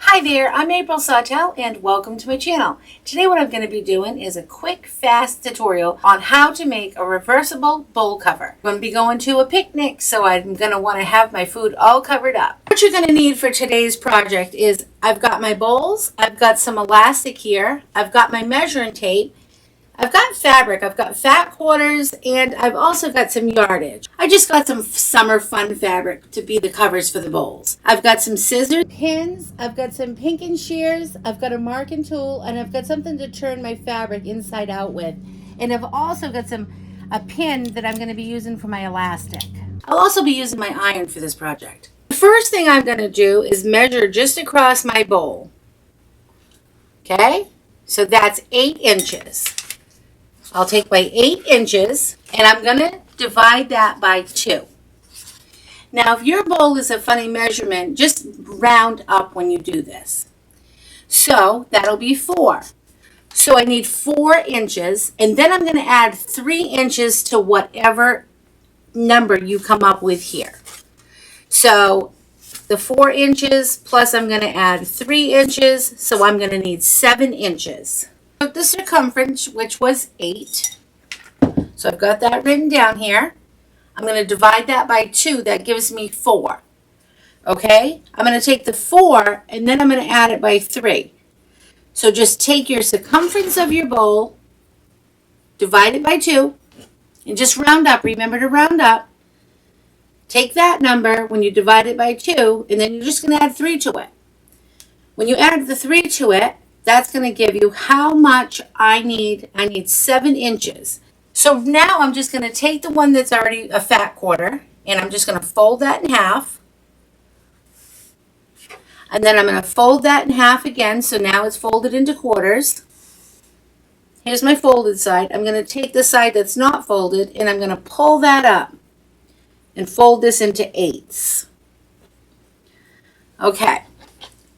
Hi there, I'm April Sawtelle and welcome to my channel. Today what I'm going to be doing is a quick, fast tutorial on how to make a reversible bowl cover. I'm going to be going to a picnic, so I'm going to want to have my food all covered up. What you're going to need for today's project is I've got my bowls, I've got some elastic here, I've got my measuring tape, I've got fabric, I've got fat quarters, and I've also got some yardage. I just got some summer fun fabric to be the covers for the bowls. I've got some scissors, pins, I've got some pinking shears, I've got a marking tool, and I've got something to turn my fabric inside out with. And I've also got a pin that I'm going to be using for my elastic. I'll also be using my iron for this project. The first thing I'm going to do is measure just across my bowl. Okay? So that's 8 inches. I'll take my 8 inches and I'm going to divide that by 2. Now, if your bowl is a funny measurement, just round up when you do this. So that'll be 4. So I need 4 inches, and then I'm going to add 3 inches to whatever number you come up with here. So the 4 inches plus I'm going to add 3 inches, so I'm going to need 7 inches. Took the circumference, which was 8. So I've got that written down here. I'm going to divide that by 2. That gives me 4. Okay? I'm going to take the 4 and then I'm going to add it by 3. So just take your circumference of your bowl, divide it by 2, and just round up. Remember to round up. Take that number when you divide it by 2, and then you're just going to add 3 to it. When you add the 3 to it, that's going to give you how much I need. I need 7 inches. So now I'm just going to take the one that's already a fat quarter, and I'm just going to fold that in half. And then I'm going to fold that in half again, so now it's folded into quarters. Here's my folded side. I'm going to take the side that's not folded, and I'm going to pull that up and fold this into 8ths. Okay.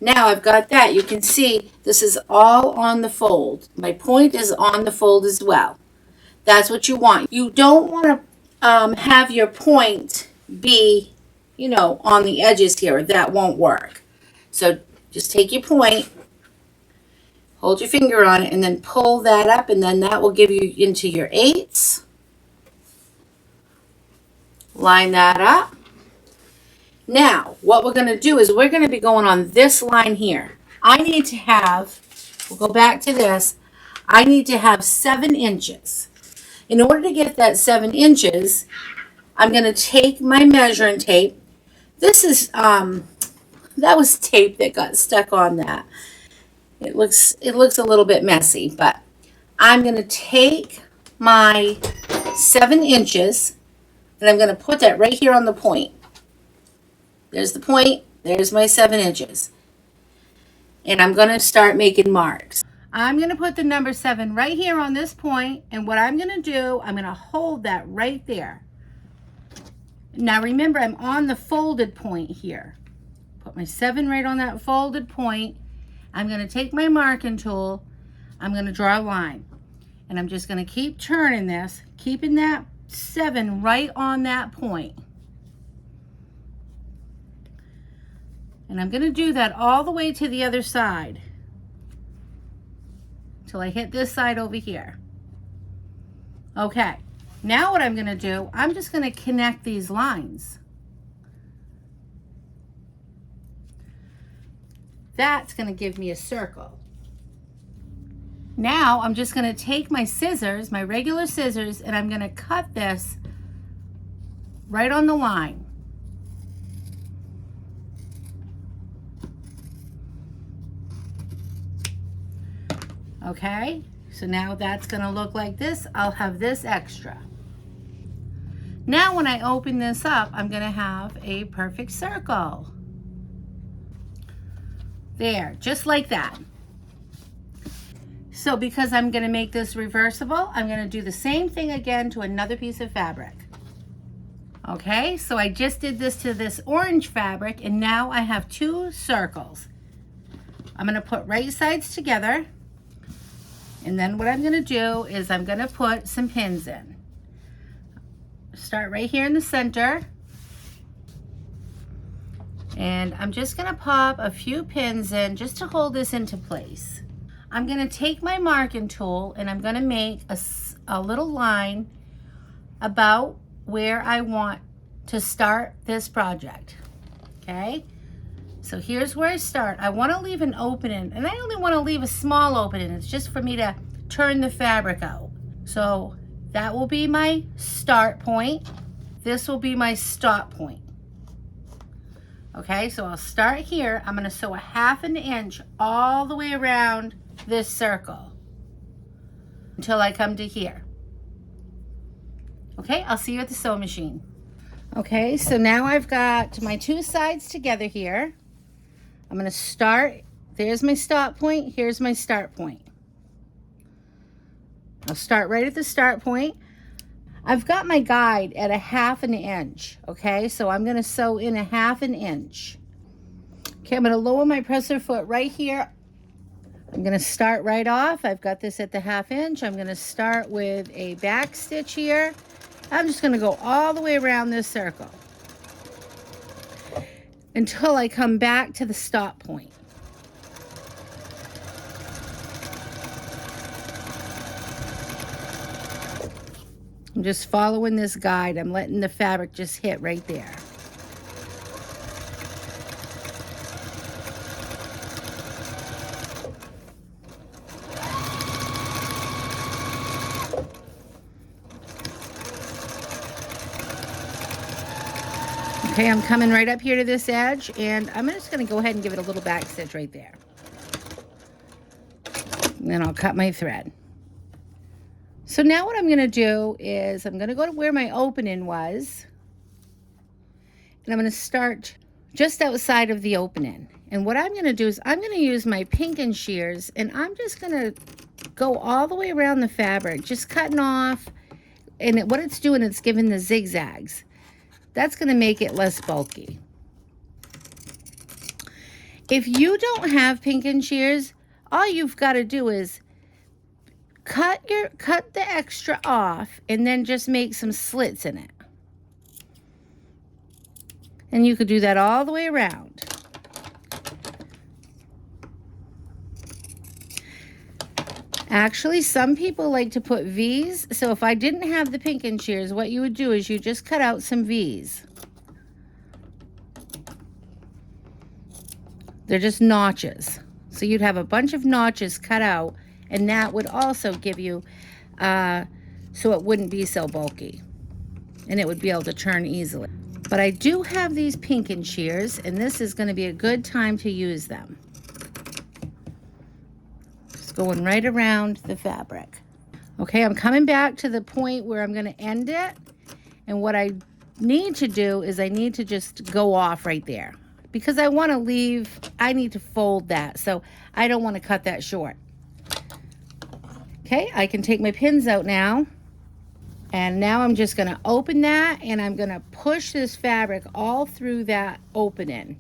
Now I've got that. You can see this is all on the fold. My point is on the fold as well. That's what you want. You don't want to have your point be, on the edges here. That won't work. So just take your point, hold your finger on it, and then pull that up, and then that will give you into your 8ths. Line that up. Now, what we're going to do is we're going to be going on this line here. I need to have, we'll go back to this, I need to have 7 inches. In order to get that 7 inches, I'm going to take my measuring tape. This is, that was tape that got stuck on that. It looks a little bit messy, but I'm going to take my 7 inches and I'm going to put that right here on the point. There's the point. There's my 7 inches. And I'm going to start making marks. I'm going to put the number 7 right here on this point. And what I'm going to do, I'm going to hold that right there. Now remember, I'm on the folded point here. Put my 7 right on that folded point. I'm going to take my marking tool. I'm going to draw a line. And I'm just going to keep turning this, keeping that 7 right on that point. And I'm going to do that all the way to the other side until I hit this side over here. Okay, now what I'm going to do, I'm just going to connect these lines. That's going to give me a circle. Now I'm just going to take my scissors, my regular scissors, and I'm going to cut this right on the line. Okay, so now that's going to look like this. I'll have this extra. Now when I open this up, I'm going to have a perfect circle. There, just like that. So because I'm going to make this reversible, I'm going to do the same thing again to another piece of fabric. Okay, so I just did this to this orange fabric, and now I have 2 circles. I'm going to put right sides together. And then what I'm going to do is I'm going to put some pins in. Start right here in the center. And I'm just gonna pop a few pins in just to hold this into place. I'm gonna take my marking tool and I'm gonna make a little line about where I want to start this project, okay? So here's where I start. I wanna leave an opening, and I only wanna leave a small opening. It's just for me to turn the fabric out. So that will be my start point. This will be my stop point. Okay, so I'll start here. I'm gonna sew a 1/2 inch all the way around this circle until I come to here. Okay, I'll see you at the sewing machine. Okay, so now I've got my 2 sides together here. I'm gonna start, there's my stop point, here's my start point. I'll start right at the start point. I've got my guide at a 1/2 inch, okay? So I'm gonna sew in a 1/2 inch. Okay, I'm gonna lower my presser foot right here. I'm gonna start right off. I've got this at the 1/2 inch. I'm gonna start with a back stitch here. I'm just gonna go all the way around this circle until I come back to the stop point. I'm just following this guide. I'm letting the fabric just hit right there. Okay, I'm coming right up here to this edge, and I'm just going to go ahead and give it a little back stitch right there. And then I'll cut my thread. So now what I'm going to do is I'm going to go to where my opening was, and I'm going to start just outside of the opening. And what I'm going to do is I'm going to use my pinking shears, and I'm just going to go all the way around the fabric, just cutting off. And what it's doing, it's giving the zigzags. That's going to make it less bulky. If you don't have pinking shears, all you've got to do is cut the extra off and then just make some slits in it. And you could do that all the way around. Actually, some people like to put V's. So if I didn't have the pinking shears, what you would do is you just cut out some V's. They're just notches. So you'd have a bunch of notches cut out, and that would also give you, so it wouldn't be so bulky. And it would be able to turn easily. But I do have these pinking shears, and this is going to be a good time to use them. Going right around the fabric. Okay, I'm coming back to the point where I'm going to end it, and what I need to do is I need to just go off right there because I want to leave, I need to fold that, so I don't want to cut that short. Okay, I can take my pins out now, and now I'm just going to open that, and I'm going to push this fabric all through that opening.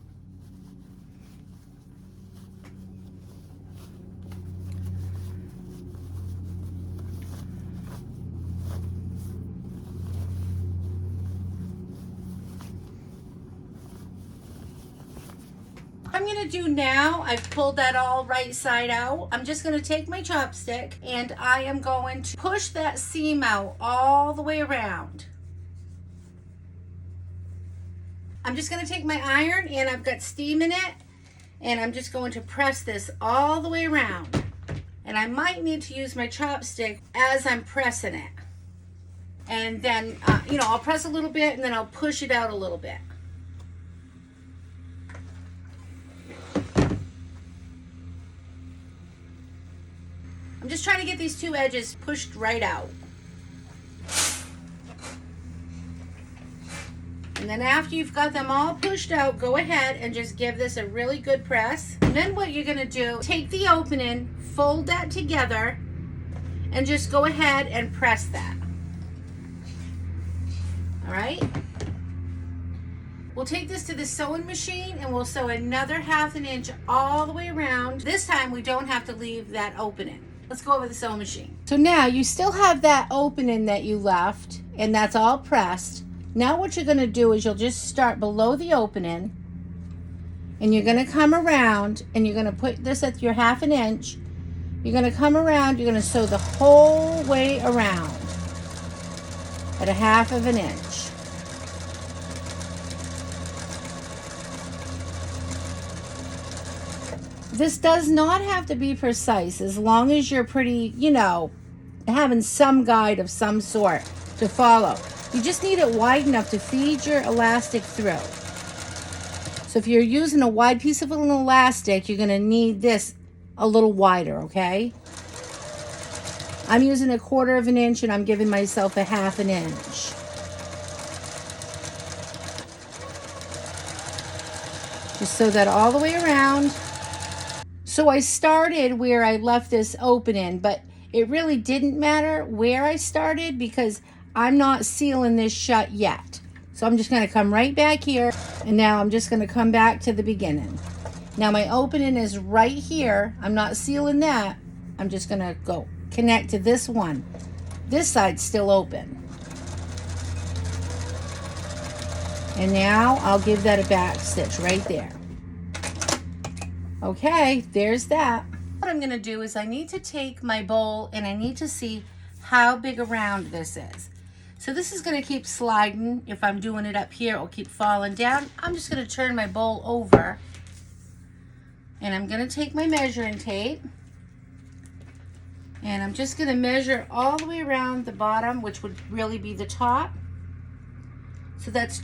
I'm going to do now, I've pulled that all right side out. I'm just going to take my chopstick and I am going to push that seam out all the way around. I'm just going to take my iron, and I've got steam in it, and I'm just going to press this all the way around. And I might need to use my chopstick as I'm pressing it. And then, I'll press a little bit and then I'll push it out a little bit. I'm just trying to get these two edges pushed right out. And then after you've got them all pushed out, go ahead and just give this a really good press. And then what you're gonna do, take the opening, fold that together, and just go ahead and press that. All right? We'll take this to the sewing machine and we'll sew another 1/2 inch all the way around. This time we don't have to leave that opening. Let's go over the sewing machine. So now you still have that opening that you left, and that's all pressed. Now what you're going to do is you'll just start below the opening, And you're going to come around and you're going to put this at your 1/2 inch. You're going to come around, you're going to sew the whole way around at a 1/2 inch. This does not have to be precise as long as you're pretty, you know, having some guide of some sort to follow. You just need it wide enough to feed your elastic through. So if you're using a wide piece of an elastic, you're going to need this a little wider, okay? I'm using 1/4 inch and I'm giving myself a 1/2 inch. Just sew that all the way around. So I started where I left this opening, but it really didn't matter where I started because I'm not sealing this shut yet. So I'm just going to come right back here, and now I'm just going to come back to the beginning. Now my opening is right here. I'm not sealing that. I'm just going to go connect to this one. This side's still open. And now I'll give that a back stitch right there. Okay, there's that. What I'm going to do is I need to take my bowl and I need to see how big around this is. So this is going to keep sliding. If I'm doing it up here, it'll keep falling down. I'm just going to turn my bowl over and I'm going to take my measuring tape and I'm just going to measure all the way around the bottom, which would really be the top. So that's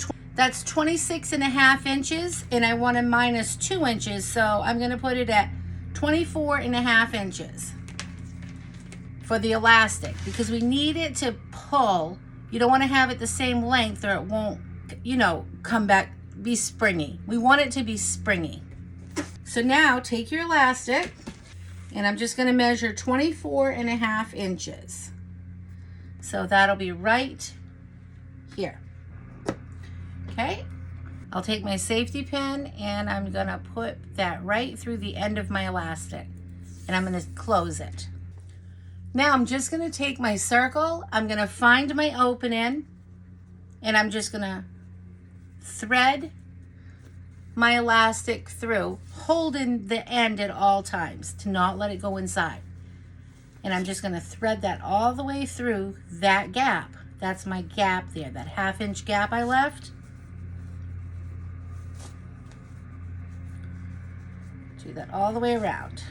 26.5 inches, and I want to minus 2 inches, so I'm going to put it at 24.5 inches for the elastic because we need it to pull. You don't want to have it the same length or it won't, you know, come back, be springy. We want it to be springy. So now take your elastic and I'm just going to measure 24.5 inches. So that'll be right here. Okay, I'll take my safety pin and I'm gonna put that right through the end of my elastic and I'm gonna close it. Now I'm just gonna take my circle, I'm gonna find my opening and I'm just gonna thread my elastic through, holding the end at all times to not let it go inside. And I'm just gonna thread that all the way through that gap. That's my gap there, that 1/2 inch gap I left. Do that all the way around.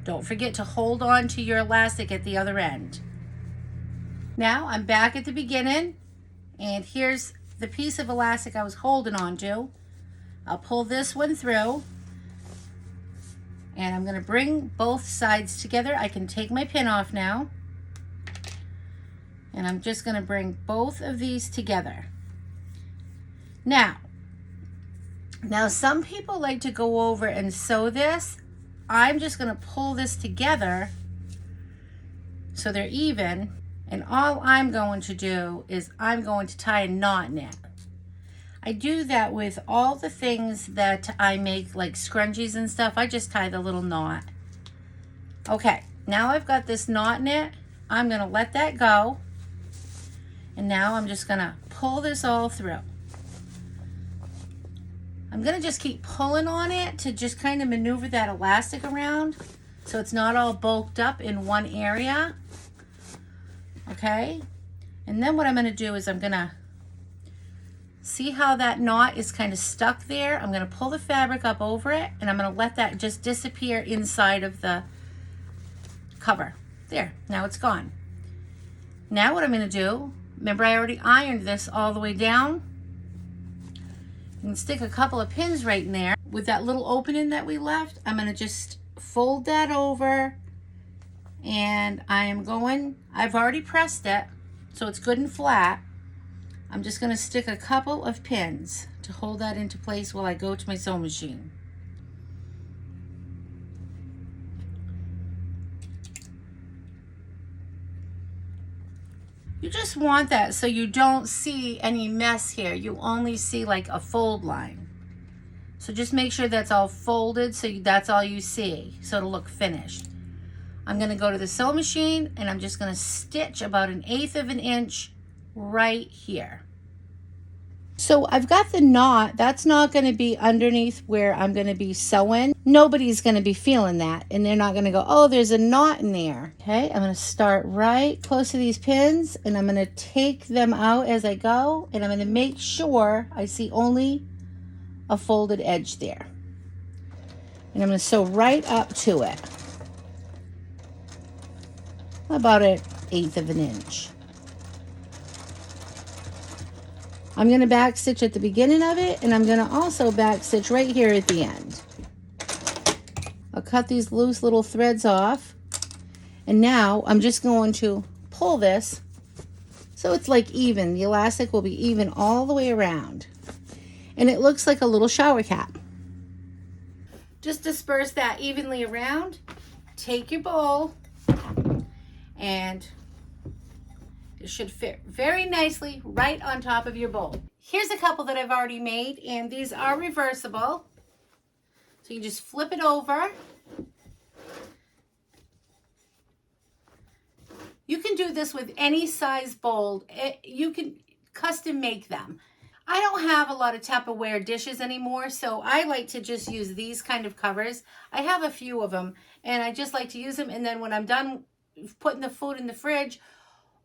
Don't forget to hold on to your elastic at the other end. Now I'm back at the beginning and here's the piece of elastic I was holding on to. I'll pull this one through and I'm going to bring both sides together. I can take my pin off now and I'm just going to bring both of these together. Now some people like to go over and sew this. I'm just going to pull this together so they're even, and all I'm going to do is I'm going to tie a knot in it. I do that with all the things that I make, like scrunchies and stuff. I just tie the little knot. Okay, now I've got this knot in it. I'm going to let that go. And now I'm just going to pull this all through. I'm going to just keep pulling on it to just kind of maneuver that elastic around so it's not all bulked up in one area. Okay? And then what I'm going to do is I'm going to see how that knot is kind of stuck there. I'm going to pull the fabric up over it and I'm going to let that just disappear inside of the cover. There, now it's gone. Now what I'm going to do, remember I already ironed this all the way down. You can stick a couple of pins right in there. With that little opening that we left, I'm going to just fold that over and I've already pressed it so it's good and flat. I'm just going to stick a couple of pins to hold that into place while I go to my sewing machine. You just want that so you don't see any mess here. You only see like a fold line. So just make sure that's all folded so that's all you see, so it'll look finished. I'm going to go to the sewing machine and I'm just going to stitch about 1/8 of an inch right here. So I've got the knot. That's not going to be underneath where I'm going to be sewing. Nobody's going to be feeling that. And they're not going to go, oh, there's a knot in there. Okay, I'm going to start right close to these pins. And I'm going to take them out as I go. And I'm going to make sure I see only a folded edge there. And I'm going to sew right up to it. About an 1/8 of an inch. I'm going to back stitch at the beginning of it, and I'm going to also back stitch right here at the end. I'll cut these loose little threads off, and now I'm just going to pull this so it's like even. The elastic will be even all the way around, and it looks like a little shower cap. Just disperse that evenly around. Take your bowl, and it should fit very nicely right on top of your bowl. Here's a couple that I've already made, and these are reversible. So you just flip it over. You can do this with any size bowl. You can custom make them. I don't have a lot of Tupperware dishes anymore, so I like to just use these kind of covers. I have a few of them, and I just like to use them, and then when I'm done putting the food in the fridge,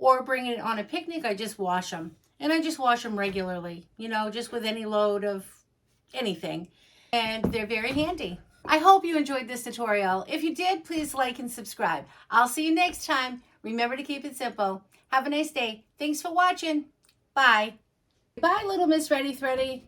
or bringing it on a picnic, I just wash them. And I just wash them regularly, you know, just with any load of anything. And they're very handy. I hope you enjoyed this tutorial. If you did, please like and subscribe. I'll see you next time. Remember to keep it simple. Have a nice day. Thanks for watching. Bye. Bye, little Miss Reddy Thready.